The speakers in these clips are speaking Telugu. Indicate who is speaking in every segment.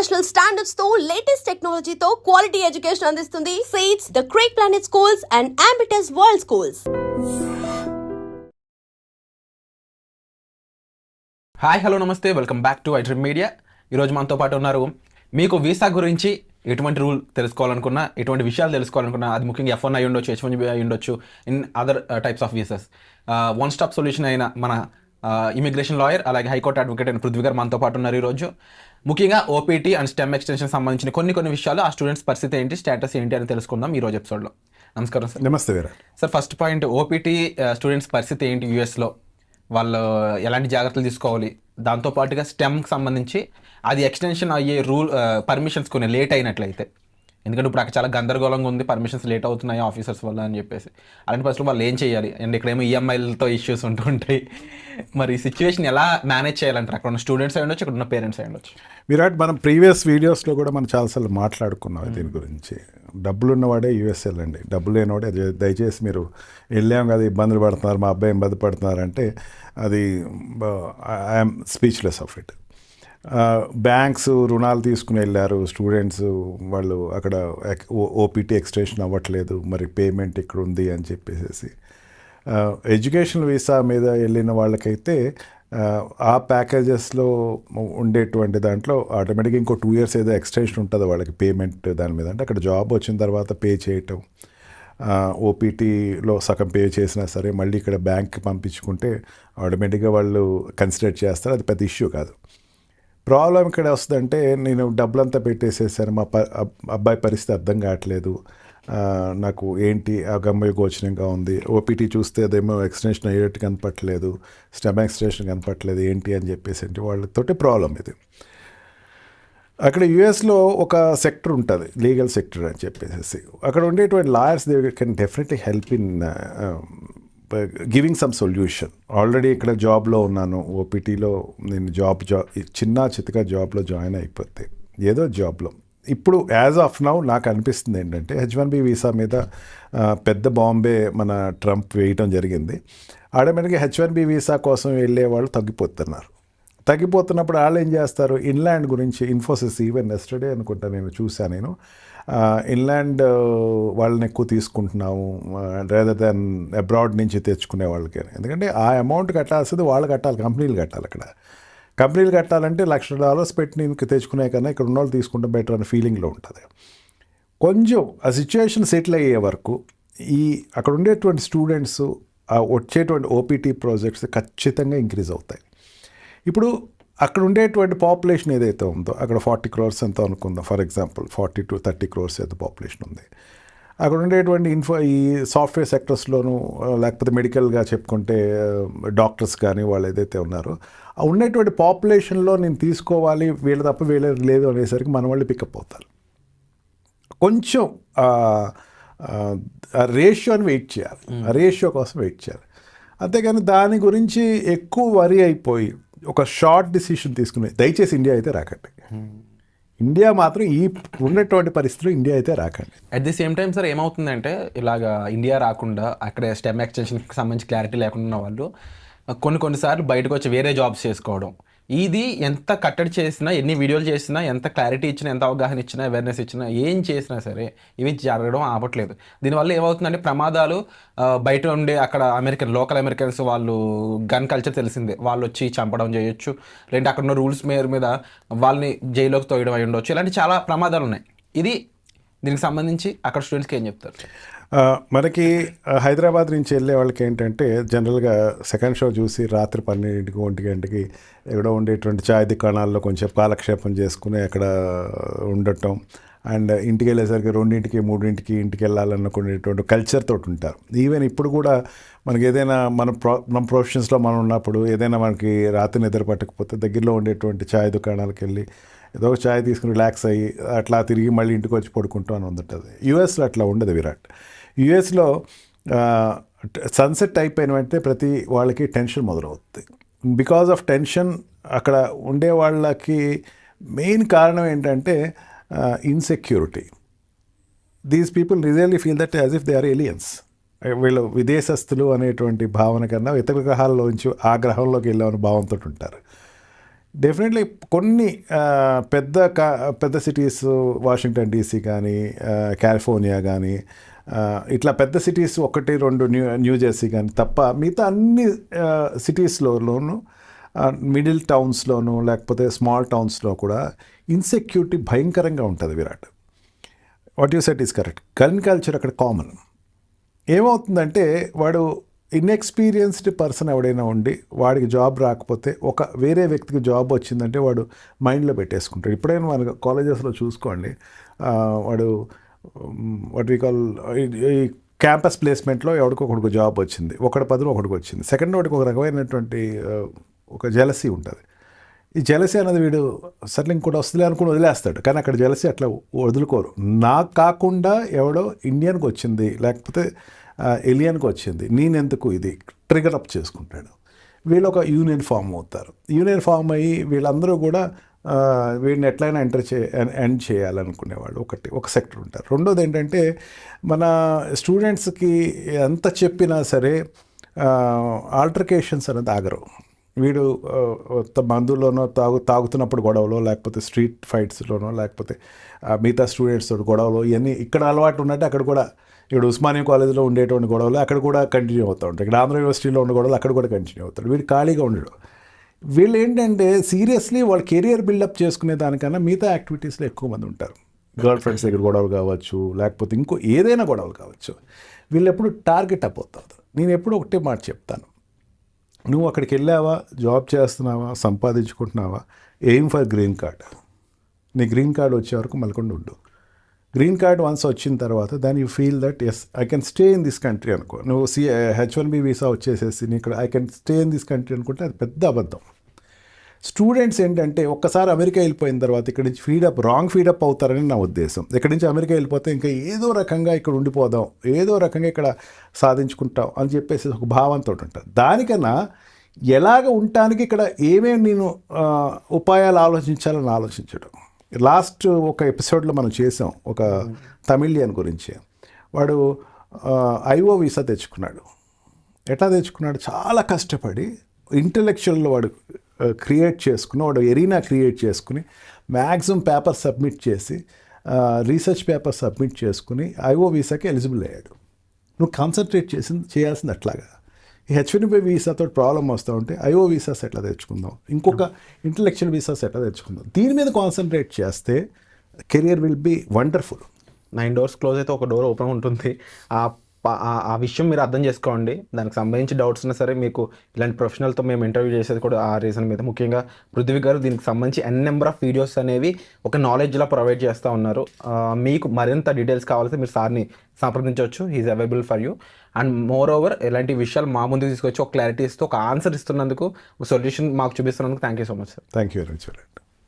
Speaker 1: ఇంటర్నేషనల్ స్టాండర్డ్స్ తో లేటెస్ట్ టెక్నాలజీతో క్వాలిటీ ఎడ్యుకేషన్ అందిస్తుంది seats the crake planet schools and ambitious world schools.
Speaker 2: Hi hello నమస్తే, welcome back to I dream media. ఈరోజు మనతో పాటు ఉన్నారు. మీకు వీసా గురించి ఎటువంటి రూల్ తెలుసుకోవాలనుకున్నా, ఎటువంటి విషయాలు తెలుసుకోవాలనుకున్నా, అది ముఖ్యంగా F1 అయి ఉండొచ్చు, H1B అయి ఉండొచ్చు, in other types of visas one stop solution అయిన మన ఇమిగ్రేషన్ లాయర్ అలాగే హైకోర్టు అడ్వకేట్ అయిన పృథ్వీ గారు మనతో పాటు ఉన్నారు. ఈరోజు ముఖ్యంగా ఓపీటీ అండ్ స్టెమ్ ఎక్స్టెన్షన్ సంబంధించిన కొన్ని విషయాలు, ఆ స్టూడెంట్స్ పరిస్థితి ఏంటి, స్టేటస్ ఏంటి అని తెలుసుకుందాం ఈరోజు ఎపిసోడ్లో. నమస్కారం సార్.
Speaker 3: నమస్తే Veera.
Speaker 2: Sir, first point, OPT students పరిస్థితి ఏంటి యూఎస్లో, వాళ్ళు ఎలాంటి జాగ్రత్తలు తీసుకోవాలి, దాంతోపాటుగా స్టెమ్కి సంబంధించి అది ఎక్స్టెన్షన్ అయ్యే రూల్ పర్మిషన్స్ కొన్ని లేట్ అయినట్లయితే, ఎందుకంటే ఇప్పుడు అక్కడ చాలా గందరగోళంగా ఉంది, పర్మిషన్స్ లేట్ అవుతున్నాయి ఆఫీసర్స్ వల్ల అని చెప్పేసి, అలాంటి పరిస్థితులు వాళ్ళు ఏం చేయాలి, అండ్ ఇక్కడేమో ఈఎంఐలతో ఇష్యూస్ ఉంటుంటాయి, మరి సిచ్యువేషన్ ఎలా మేనేజ్ చేయాలంటారు? అక్కడ ఉన్న స్టూడెంట్స్ అయి ఉండొచ్చు, ఇక్కడ ఉన్న పేరెంట్స్ అయి ఉండొచ్చు.
Speaker 3: విరాట్, మనం ప్రీవియస్ వీడియోస్లో కూడా మనం చాలాసార్లు మాట్లాడుకున్నాం దీని గురించి. డబ్బులు ఉన్నవాడే యూఎస్ వెళ్ళండి, డబ్బులు లేనివాడే దయచేసి మీరు వెళ్ళాం కదా ఇబ్బందులు పడుతున్నారు, మా అబ్బాయి ఇబ్బంది పడుతున్నారంటే అది I'm speechless of it. Banks రుణాలు తీసుకుని వెళ్ళారు స్టూడెంట్స్, వాళ్ళు అక్కడ ఓపీటీ ఎక్స్టెన్షన్ అవ్వట్లేదు, మరి పేమెంట్ ఇక్కడ ఉంది అని చెప్పేసి. ఎడ్యుకేషనల్ వీసా మీద వెళ్ళిన వాళ్ళకైతే ఆ ప్యాకేజెస్లో ఉండేటువంటి దాంట్లో ఆటోమేటిక్గా ఇంకో 2 years ఏదో ఎక్స్టెన్షన్ ఉంటుంది వాళ్ళకి పేమెంట్ దాని మీద. అంటే అక్కడ జాబ్ వచ్చిన తర్వాత పే చేయటం, ఓపీటీలో సగం పే చేసినా సరే మళ్ళీ ఇక్కడ బ్యాంక్కి పంపించుకుంటే ఆటోమేటిక్గా వాళ్ళు కన్సిడర్ చేస్తారు, అది పెద్ద ఇష్యూ కాదు. ప్రాబ్లం ఇక్కడ వస్తుందంటే, నేను డబ్బులంతా పెట్టేసేసాను, మా అబ్బాయి పరిస్థితి అర్థం కావట్లేదు, నాకు ఏంటి గమ్య గోచరంగా ఉంది, ఓపీటీ చూస్తే అదేమో ఎక్స్టెన్షన్ అయ్యేట్టు కనపట్లేదు, స్టెమ్ ఎక్స్టెన్షన్ కనపట్లేదు, ఏంటి అని చెప్పేసి అంటే వాళ్ళతోటి ప్రాబ్లం ఇది. అక్కడ యుఎస్లో ఒక సెక్టర్ ఉంటుంది, లీగల్ సెక్టర్ అని చెప్పేసి. అక్కడ ఉండేటువంటి lawyers they can definitely help in giving some solution. Already ఇక్కడ జాబ్లో ఉన్నాను, ఓపీటీలో నేను చిన్న చితక జాబ్లో జాయిన్ అయిపోతే ఏదో జాబ్లో. ఇప్పుడు యాజ్ ఆఫ్ నౌ నాకు అనిపిస్తుంది ఏంటంటే, H1B వీసా మీద పెద్ద బాంబే మన ట్రంప్ వేయటం జరిగింది. ఆటోమేటిక్గా H1B వీసా కోసం వెళ్ళే వాళ్ళు తగ్గిపోతున్నప్పుడు వాళ్ళు ఏం చేస్తారు, ఇన్లాండ్ గురించి ఇన్ఫోసిస్ ఈవెన్ ఎస్టర్డే అనుకుంటా నేను చూశాను, ఇన్లాండ్ వాళ్ళని ఎక్కువ తీసుకుంటున్నాము రేదర్ దాన్ అబ్రాడ్ నుంచి తెచ్చుకునే వాళ్ళకి. ఎందుకంటే ఆ అమౌంట్ కట్టాల్సింది వాళ్ళు కట్టాలి, కంపెనీలు కట్టాలి. అక్కడ కంపెనీలు కట్టాలంటే $1,00,000 పెట్టి నేను తెచ్చుకునే కన్నా ఇక్కడ ఉన్న వాళ్ళు తీసుకుంటే బెటర్ అనే ఫీలింగ్లో ఉంటుంది. కొంచెం ఆ సిచ్యువేషన్ సెటిల్ అయ్యే వరకు అక్కడ ఉండేటువంటి స్టూడెంట్స్ వచ్చేటువంటి ఓపీటీ ప్రాజెక్ట్స్ ఖచ్చితంగా ఇంక్రీజ్ అవుతాయి. ఇప్పుడు అక్కడ ఉండేటువంటి పాపులేషన్ ఏదైతే ఉందో, అక్కడ 40 crores ఎంతో అనుకుందాం, ఫర్ ఎగ్జాంపుల్ 40 to 30 crores అయితే పాపులేషన్ ఉంది. అక్కడ ఉండేటువంటి ఈ సాఫ్ట్వేర్ సెక్టర్స్లోనూ, లేకపోతే మెడికల్గా చెప్పుకుంటే డాక్టర్స్ కానీ వాళ్ళు ఏదైతే ఉన్నారో, ఉండేటువంటి పాపులేషన్లో నేను తీసుకోవాలి, వీళ్ళ తప్ప వీళ్ళ లేదు అనేసరికి మన వాళ్ళు పికప్ అవుతారు. కొంచెం ఆ రేషియోని వెయిట్ చేయాలి, ఆ రేషియో కోసం వెయిట్ చేయాలి. అంతేగాని దాని గురించి ఎక్కువ వరి అయిపోయి ఒక షార్ట్ డిసిషన్ తీసుకుని దయచేసి ఇండియా అయితే రాకండి. ఇండియా మాత్రం ఈ ఉన్నటువంటి పరిస్థితులు ఇండియా అయితే రాకండి.
Speaker 2: At the same time sir, ఏమవుతుందంటే ఇలాగా ఇండియా రాకుండా అక్కడ స్టెమ్ ఎక్స్టెన్షన్కి సంబంధించి క్లారిటీ లేకుండా ఉన్న వాళ్ళు కొన్నిసార్లు బయటకు వచ్చి వేరే జాబ్స్ చేసుకోవడం, ఇది ఎంత కట్టడి చేసినా, ఎన్ని వీడియోలు చేసినా, ఎంత క్లారిటీ ఇచ్చినా, ఎంత అవగాహన ఇచ్చినా, అవేర్నెస్ ఇచ్చినా, ఏం చేసినా సరే ఇవి జరగడం ఆపట్లేదు. దీనివల్ల ఏమవుతుందంటే ప్రమాదాలు బయట ఉండే అక్కడ లోకల్ అమెరికన్స్ వాళ్ళు గన్ కల్చర్ తెలిసిందే, వాళ్ళు వచ్చి చంపడం చేయొచ్చు, లేదంటే అక్కడ ఉన్న రూల్స్ మీద వాళ్ళని జైల్లోకి తోయడం అయి ఉండొచ్చు, ఇలాంటి చాలా ప్రమాదాలు ఉన్నాయి. దీనికి సంబంధించి అక్కడ స్టూడెంట్స్కి ఏం చెప్తారు?
Speaker 3: మనకి హైదరాబాద్ నుంచి వెళ్ళే వాళ్ళకి ఏంటంటే, జనరల్గా సెకండ్ షో చూసి రాత్రి 12 గంటకి ఎక్కడో ఉండేటువంటి చాయ్ దుకాణాల్లో కొంచెం కాలక్షేపం చేసుకుని అక్కడ ఉండటం, అండ్ ఇంటికి వెళ్ళేసరికి 2 3 ఇంటికి వెళ్ళాలనుకునేటువంటి కల్చర్ తోటి ఉంటారు. ఈవెన్ ఇప్పుడు కూడా మనకి ఏదైనా మన ప్రొఫెషన్స్లో మనం ఉన్నప్పుడు ఏదైనా మనకి రాత్రి నిద్ర పట్టకపోతే దగ్గరలో ఉండేటువంటి చాయ్ దుకాణాలకు వెళ్ళి ఏదో ఒక చాయ్ తీసుకుని రిలాక్స్ అయ్యి అట్లా తిరిగి మళ్ళీ ఇంటికి వచ్చి పడుకుంటూ అని ఉంటుంది. యూఎస్లో అట్లా ఉండదు విరాట్. యూఎస్లో సన్సెట్ అయిపోయిన వెంటనే ప్రతి వాళ్ళకి టెన్షన్ మొదలవుతుంది. బికాజ్ ఆఫ్ టెన్షన్ అక్కడ ఉండే వాళ్ళకి మెయిన్ కారణం ఏంటంటే insecurity. These people really feel that as if they are aliens. వీళ్ళు విదేశస్తులు అనేటువంటి భావన కన్నా ఇతర గ్రహాల్లోంచి ఆ గ్రహంలోకి వెళ్ళామని భావంతో ఉంటారు. డెఫినెట్లీ కొన్ని పెద్ద సిటీస్ వాషింగ్టన్ డీసీ కానీ కాలిఫోర్నియా కానీ ఇట్లా పెద్ద సిటీస్ 1-2 న్యూ జెర్సీ కానీ తప్ప మిగతా అన్ని సిటీస్లోనూ మిడిల్ టౌన్స్లోనూ లేకపోతే స్మాల్ టౌన్స్లో కూడా ఇన్సెక్యూరిటీ భయంకరంగా ఉంటుంది Virat. What you set is correct. Gun culture అక్కడ కామన్. ఏమవుతుందంటే వాడు ఇన్ఎక్స్పీరియన్స్డ్ పర్సన్ ఎవడైనా ఉండి వాడికి జాబ్ రాకపోతే వేరే వ్యక్తికి జాబ్ వచ్చిందంటే వాడు మైండ్లో పెట్టేసుకుంటాడు. ఇప్పుడైనా మన కాలేజెస్లో చూసుకోండి, వాడు వాట్ వీ కాల్ ఈ క్యాంపస్ ప్లేస్మెంట్లో ఎవడికొకడికి జాబ్ వచ్చింది, ఒకటి పదులు ఒకటికి వచ్చింది. సెకండ్ వాడికి ఒక రకమైనటువంటి ఒక జెలసీ ఉంటుంది. ఈ జెలసీ అనేది వీడు సరే ఇంకోటి వస్తుంది అనుకుని వదిలేస్తాడు, కానీ అక్కడ జెలసీ అట్లా వదులుకోరు. నాకు కాకుండా ఎవడో ఇండియన్కి వచ్చింది లేకపోతే ఎలియన్కి వచ్చింది, నేనెందుకు ఇది ట్రిగర్ అప్ చేసుకుంటాడు. వీళ్ళు ఒక యూనియన్ ఫామ్ అవుతారు. యూనియన్ ఫామ్ అయ్యి వీళ్ళందరూ కూడా వీడిని ఎట్లయినా ఎండ్ చేయాలనుకునేవాళ్ళు ఒక సెక్టర్ ఉంటారు. రెండోది ఏంటంటే మన స్టూడెంట్స్కి ఎంత చెప్పినా సరే ఆల్టర్కేషన్స్ అనేది ఆగరు. వీడు మందులోనో తాగుతున్నప్పుడు గొడవలో లేకపోతే స్ట్రీట్ ఫైట్స్లోనో లేకపోతే మిగతా స్టూడెంట్స్ తోటి గొడవలు ఇవన్నీ ఇక్కడ అలవాటు ఉన్నట్టు అక్కడ కూడా ఇక్కడ ఉస్మానియా కాలేజీలో ఉండేటువంటి గొడవలు అక్కడ కూడా కంటిన్యూ అవుతూ ఉంటాయి. ఇక్కడ ఆంధ్ర యూనివర్సిటీలో ఉన్న గొడవలు అక్కడ కూడా కంటిన్యూ అవుతాడు. వీడు ఖాళీగా ఉండడు. వీళ్ళు ఏంటంటే సీరియస్లీ వాళ్ళ కెరియర్ బిల్డప్ చేసుకునే దానికన్నా మిగతా యాక్టివిటీస్లో ఎక్కువ మంది ఉంటారు. గర్ల్ ఫ్రెండ్స్ దగ్గర గొడవలు కావచ్చు లేకపోతే ఇంకో ఏదైనా గొడవలు కావచ్చు. వీళ్ళు ఎప్పుడు టార్గెట్ అయిపోతారు. నేను ఎప్పుడు ఒకటే మాట చెప్తాను, నువ్వు అక్కడికి వెళ్ళావా, జాబ్ చేస్తున్నావా, సంపాదించుకుంటున్నావా, ఎయిమ్ ఫర్ గ్రీన్ కార్డ్. నీ గ్రీన్ కార్డ్ వచ్చే వరకు మలకుండా ఉండు. గ్రీన్ కార్డ్ వన్స్ వచ్చిన తర్వాత then you feel that as I can stay in this country అనుకో. నువ్వు H1B వీసా వచ్చేసేసి నీ ఇక్కడ I can stay in this country అనుకుంటే అది పెద్ద అబద్ధం. స్టూడెంట్స్ ఏంటంటే ఒక్కసారి అమెరికా వెళ్ళిపోయిన తర్వాత ఇక్కడి నుంచి రాంగ్ ఫీడప్ అవుతారని నా ఉద్దేశం. ఇక్కడి నుంచి అమెరికా వెళ్ళిపోతే ఇంకా ఏదో రకంగా ఇక్కడ ఉండిపోదాం, ఏదో రకంగా ఇక్కడ సాధించుకుంటాం అని చెప్పేసి ఒక భావంతో ఉంటారు. దానికన్నా ఎలాగ ఉండటానికి ఇక్కడ ఏమేమి నేను ఉపాయాలు ఆలోచించాలని ఆలోచించడం. లాస్ట్ ఒక ఎపిసోడ్లో మనం చేసాం ఒక తమిళియన్ గురించి. వాడు IO వీసా తెచ్చుకున్నాడు. ఎట్లా తెచ్చుకున్నాడు? చాలా కష్టపడి ఇంటలెక్చువల్ వాడు క్రియేట్ చేసుకుని, వాడు ఎరీనా క్రియేట్ చేసుకుని మ్యాక్సిమం పేపర్ సబ్మిట్ చేసి రీసెర్చ్ పేపర్ సబ్మిట్ చేసుకుని IO వీసాకి ఎలిజిబుల్ అయ్యాడు. నువ్వు కాన్సన్ట్రేట్ చేయాల్సింది అట్లాగా. ఈ H1B వీసాతో ప్రాబ్లం వస్తూ ఉంటే IO వీసాస్ ఎట్లా తెచ్చుకుందాం, ఇంకొక ఇంటలెక్చువల్ వీసాస్ ఎట్లా తెచ్చుకుందాం, దీని మీద కాన్సన్ట్రేట్ చేస్తే career will be wonderful.
Speaker 2: 9 doors close అయితే ఒక డోర్ ఓపెన్ ఉంటుంది. ఆ విషయం మీరు అర్థం చేసుకోండి. దానికి సంబంధించి డౌట్స్ ఉన్నా సరే మీకు ఇలాంటి ప్రొఫెషనల్తో మేము ఇంటర్వ్యూ చేసేది కూడా ఆ రీజన్ మీద. ముఖ్యంగా పృథ్వీ గారు దీనికి సంబంధించి నెంబర్ ఆఫ్ వీడియోస్ అనేవి ఒక నాలెడ్జ్లా ప్రొవైడ్ చేస్తూ ఉన్నారు. మీకు మరింత డీటెయిల్స్ కావాలంటే మీరు సార్ని సంప్రదించవచ్చు. He's available for you. And moreover ఇలాంటి విషయాలు మా ముందుకు తీసుకొచ్చి ఒక క్లారిటీ ఇస్తూ ఒక ఆన్సర్ ఇస్తున్నందుకు, ఒక సొల్యూషన్ మాకు చూపిస్తున్నందుకు thank you so much sir.
Speaker 3: Thank you very much.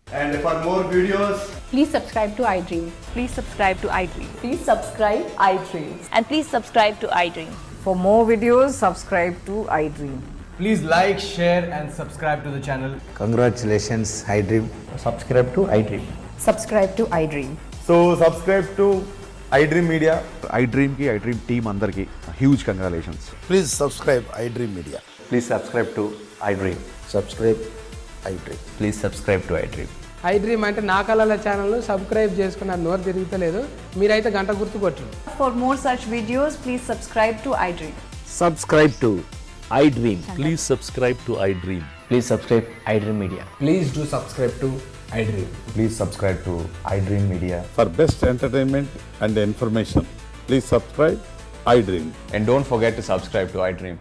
Speaker 4: And for more videos,
Speaker 5: Please subscribe to iDream.
Speaker 6: Please subscribe to iDream.
Speaker 5: Please subscribe iDream.
Speaker 6: And please subscribe to iDream.
Speaker 7: For more videos, subscribe to iDream.
Speaker 4: please like, share and subscribe to the channel.
Speaker 8: Congratulations, iDream.
Speaker 4: Subscribe to iDream.
Speaker 7: Subscribe to iDream.
Speaker 4: So subscribe to iDream Media.
Speaker 9: iDream team andarki huge congratulations.
Speaker 8: Please subscribe iDream Media.
Speaker 9: Please subscribe to iDream.
Speaker 8: Subscribe iDream.
Speaker 9: Please subscribe to iDream.
Speaker 10: iDream అంటే నా కళల ఛానల్ను సబ్స్క్రైబ్ చేసుకున్న నోరు తిరుగుతలేదు, మీరైతే గంట గుర్తు కొట్టండి.
Speaker 5: For more such videos, please subscribe to iDream.
Speaker 11: Subscribe to iDream.
Speaker 9: Please subscribe to iDream.
Speaker 11: Please subscribe iDream Media.
Speaker 4: Please do subscribe to iDream.
Speaker 9: Please subscribe to iDream Media.
Speaker 12: For best entertainment and information, please subscribe iDream.
Speaker 9: And don't forget to subscribe to iDream.